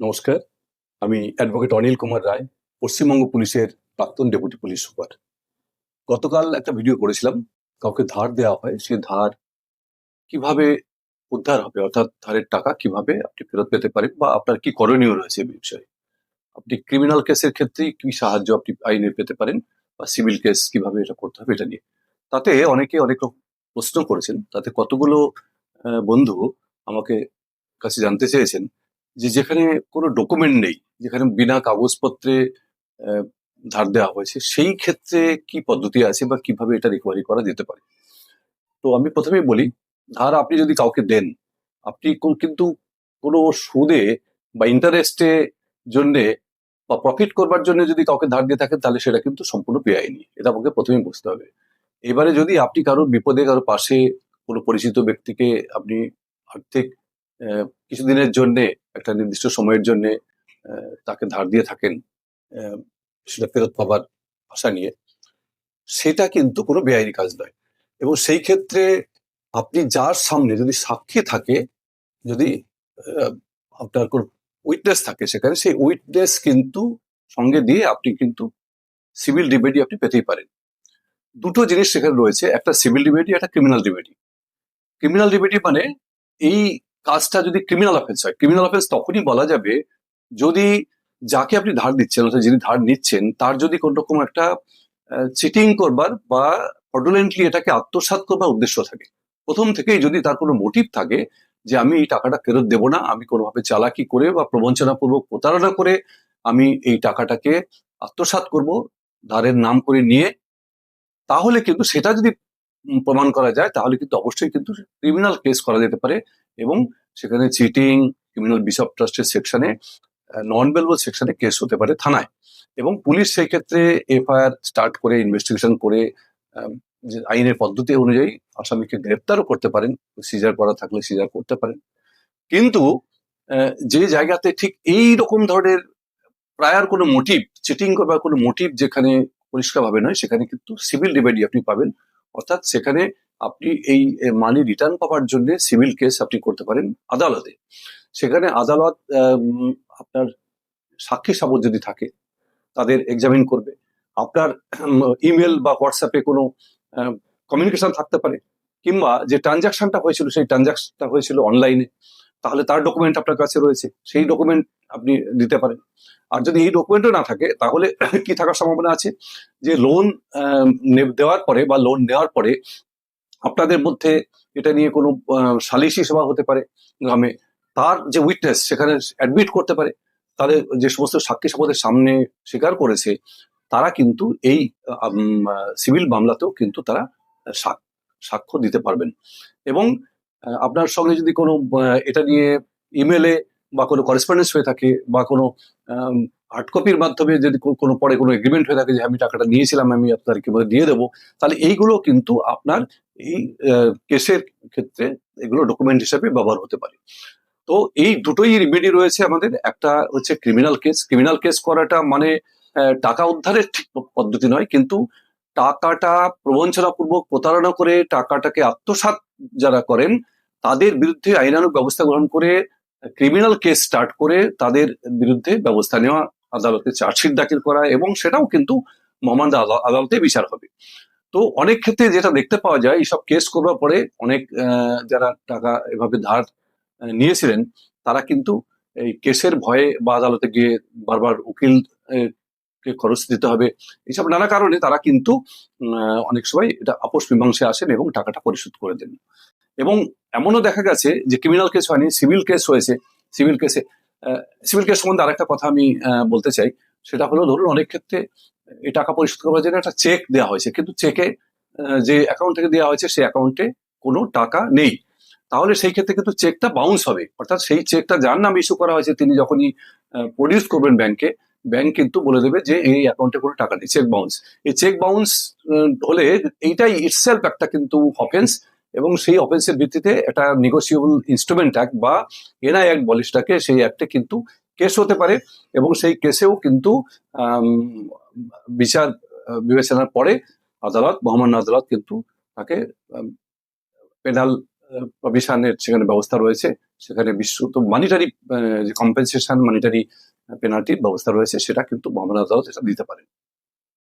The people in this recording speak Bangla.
নমস্কার। আমি অ্যাডভোকেট অনিল কুমার রায়, পশ্চিমবঙ্গ পুলিশের প্রাক্তন ডেপুটি পুলিশ সুপার। গতকাল একটা ভিডিও করেছিলাম, কাউকে ধার দেওয়া হয়, সে ধার কিভাবে উদ্ধার হবে, অর্থাৎ ধারের টাকা কিভাবে আপনি ফেরত পেতে পারেন বা আপনার কি করণীয় রয়েছে এই বিষয়ে। আপনি ক্রিমিনাল কেসের ক্ষেত্রে কি সাহায্য আপনি আইনে পেতে পারেন বা সিভিল কেস কিভাবে এটা করতে হবে এটা নিয়ে। তাতে অনেকে অনেক রকম প্রশ্ন করেছেন, তাতে কতগুলো বন্ধু আমাকে কাছে জানতে চেয়েছেন যে যেখানে কোনো ডকুমেন্ট নেই, যেখানে বিনা কাগজপত্রে আহ, ধার দেওয়া হয়েছে, সেই ক্ষেত্রে কি পদ্ধতি আছে বা কিভাবে এটা রিকভারি করা যেতে পারে। তো আমি প্রথমেই বলি, ধার আপনি যদি কাউকে দেন, আপনি কিন্তু কোনো সুদে বা ইন্টারেস্টে জন্যে বা প্রফিট করবার জন্য যদি কাউকে ধার দিয়ে থাকেন, তাহলে সেটা কিন্তু সম্পূর্ণ বেআইনি। এটা আমাকে প্রথমেই বুঝতে হবে। এবারে যদি আপনি কারোর বিপদে, কারোর পাশে কোনো পরিচিত ব্যক্তিকে আপনি আর্থিক কিছুদিনের জন্য, একটা নির্দিষ্ট সময়ের জন্য তাকে ধার দিয়ে থাকেন, আহ, সেটা ফেরত পাবার আশা নিয়ে, সেটা কিন্তু কোনো বেআইনি কাজ নয়। এবং সেই ক্ষেত্রে আপনি যার সামনে যদি সাক্ষী থাকে, যদি আহ, আপনার কোনো উইটনেস থাকে, সেখানে সেই উইটনেস কিন্তু সঙ্গে দিয়ে আপনি কিন্তু সিভিল রিমেডি আপনি পেতেই পারেন। দুটো জিনিস সেখানে রয়েছে, একটা সিভিল রিমেডি, একটা ক্রিমিনাল রিমেডি। ক্রিমিনাল রিমেডি মানে এই কাজটা যদি ক্রিমিনাল অফেন্স হয়, ক্রিমিনাল অফেন্স তখনই বলা যাবে যদি যাকে আপনি ধার দিচ্ছেন, অর্থাৎ যিনি ধার নিচ্ছেন, তার যদি কোন রকম একটা চিটিং করবার বা ফ্রডুলেন্টলি এটাকে আত্মসাৎ করবার উদ্দেশ্য থাকে। প্রথম থেকেই যদি তার কোনো মোটিভ থাকে যে আমি এই টাকাটা ফেরত দেবো না, আমি কোনোভাবে চালাকি করে বা প্রবঞ্চনাপূর্বক প্রতারণা করে আমি এই টাকাটাকে আত্মসাৎ করব ধারের নাম করে নিয়ে, তাহলে কিন্তু সেটা যদি প্রমাণ করা যায়, তাহলে কিন্তু অবশ্যই কিন্তু ক্রিমিনাল কেস করা যেতে পারে। এবং সেখানে চিটিং, ক্রিমিনাল বিশপ ট্রাস্টের সেকশনে, নন বেলেবল সেকশনে কেস হতে পারে থানায়। এবং পুলিশ সেই ক্ষেত্রে এফআইআর স্টার্ট করে ইনভেস্টিগেশন করে যে আইনের পদ্ধতি অনুযায়ী আসামিকে গ্রেপ্তারও করতে পারেন, সিজার করা থাকলে সিজার করতে পারেন। কিন্তু যে জায়গাতে ঠিক এই রকম ধরনের প্রায়ার কোনো মোটিভ, চিটিং করবার কোনো মোটিভ যেখানে পরিষ্কারভাবে নয়, সেখানে কিন্তু সিভিল রিমেডি আপনি পাবেন। অর্থাৎ সেখানে আপনি এই মানি রিটার্ন পাওয়ার জন্য সিভিল কেস আপনি করতে পারেন আদালতে। সেখানে আদালত আপনার সাক্ষী সাবত যদি থাকে, তাদের এক্সামিন করবে। আপনার ইমেল বা হোয়াটসঅ্যাপে কোনো কমিউনিকেশন থাকতে পারে, কিংবা যে ট্রানজাকশনটা হয়েছিল সেই ট্রানজাকশনটা হয়েছিল অনলাইনে, তাহলে তার ডকুমেন্ট আপনার কাছে রয়েছে, সেই ডকুমেন্ট আপনি দিতে পারেন। আর যদি এই ডকুমেন্টও না থাকে, তাহলে কি থাকার সম্ভাবনা আছে যে লোন দেওয়ার পরে বা লোন নেওয়ার পরে আপনাদের মধ্যে এটা নিয়ে কোনো সালিশি সভা হতে পারে গ্রামে, তার যে উইটনেস সেখানে অ্যাডমিট করতে পারে। তাহলে যে সমস্ত সাক্ষী সাবতের সামনে স্বীকার করেছে, তারা কিন্তু এই সিভিল মামলাতেও কিন্তু তারা সাক্ষ্য দিতে পারবেন। এবং আপনার সঙ্গে যদি কোনো এটা নিয়ে ইমেলে বা কোনো করেসপন্ডেন্স হয়ে থাকে, বা কোনো হার্ড কপির মাধ্যমে যদি কোনো পরে কোনো এগ্রিমেন্ট হয়ে থাকে যে আমি টাকাটা নিয়েছিলাম, আমি আপনাদেরকে দিয়ে দেবো, তাহলে এইগুলো কিন্তু আপনার এই কেসের ক্ষেত্রে এগুলো ডকুমেন্ট হিসেবে ব্যবহার হতে পারে। তো এই দুটোই রিমেডি রয়েছে আমাদের। একটা হচ্ছে ক্রিমিনাল কেস। ক্রিমিনাল কেস করাটা মানে টাকা উদ্ধারের ঠিক পদ্ধতি নয়, কিন্তু টাকাটা প্রবঞ্চনাপূর্বক প্রতারণা করে টাকাটাকে আত্মসাৎ যারা করেন, তাদের বিরুদ্ধে আইনানুগ ব্যবস্থা গ্রহণ করে ক্রিমিনাল কেস স্টার্ট করে তাদের বিরুদ্ধে ব্যবস্থা নেওয়া, আদালতে চার্জশিট দাখিল করা, এবং সেটাও কিন্তু মহামান্য আদালতে বিচার হবে। তো অনেক ক্ষেত্রে যেটা দেখতে পাওয়া যায়, এইসব কেস করবার পরে অনেক যারা টাকা এভাবে ধার নিয়েছিলেন, তারা কিন্তু এই কেসের ভয়ে বা আদালতে গিয়ে বারবার উকিল কে খরচ দিতে হবে, এইসব নানা কারণে তারা কিন্তু অনেক সময় এটা আপোষ মীমাংসায় আসেন এবং টাকাটা পরিশোধ করে দেন। এবং এমনও দেখা গেছে যে ক্রিমিনাল কেস হয়নি, সিভিল কেস হয়েছে। সিভিল কেসে সিভিল কেস সম্বন্ধে আরেকটা কথা আমি বলতে চাই। সেটা হলো, ধরুন অনেক ক্ষেত্রে এই টাকা পরিশোধ করার জন্য একটা চেক দেওয়া হয়েছে, কিন্তু চেকে যে অ্যাকাউন্ট থেকে দেওয়া হয়েছে সেই অ্যাকাউন্টে কোনো টাকা নেই। তাহলে সেই ক্ষেত্রে কিন্তু চেকটা বাউন্স হবে। অর্থাৎ সেই চেকটা যার নাম ইস্যু করা হয়েছে, তিনি যখনই প্রডিউস করবেন ব্যাংকে, ব্যাংক কিন্তু বলে দেবে যে এই অ্যাকাউন্টে কোনো টাকা নেই, চেক বাউন্স। এই চেক বাউন্স হলে এইটাই ইটসেলফ একটা কিন্তু অফেন্স, এবং সেই অফেন্সের ভিত্তিতে একটা নেগোসিয়েবল ইনস্ট্রুমেন্ট অ্যাক্ট বা এনআই অ্যাক্ট বলে সেটাকে, সেই অ্যাক্টে কিন্তু কেস হতে পারে। এবং সেই কেসেও কিন্তু বিচার বিবেচনার পরে আদালত, মহামান্য আদালত কিন্তু তাকে পেনাল পাবলিশানের সেখানে ব্যবস্থা রয়েছে, সেখানে বিশ্বত মানিটারি যে কম্পেনসেশন, মানিটারি পেনাল্টির ব্যবস্থা রয়েছে, সেটা কিন্তু মহামান্য আদালত এটা দিতে পারেন।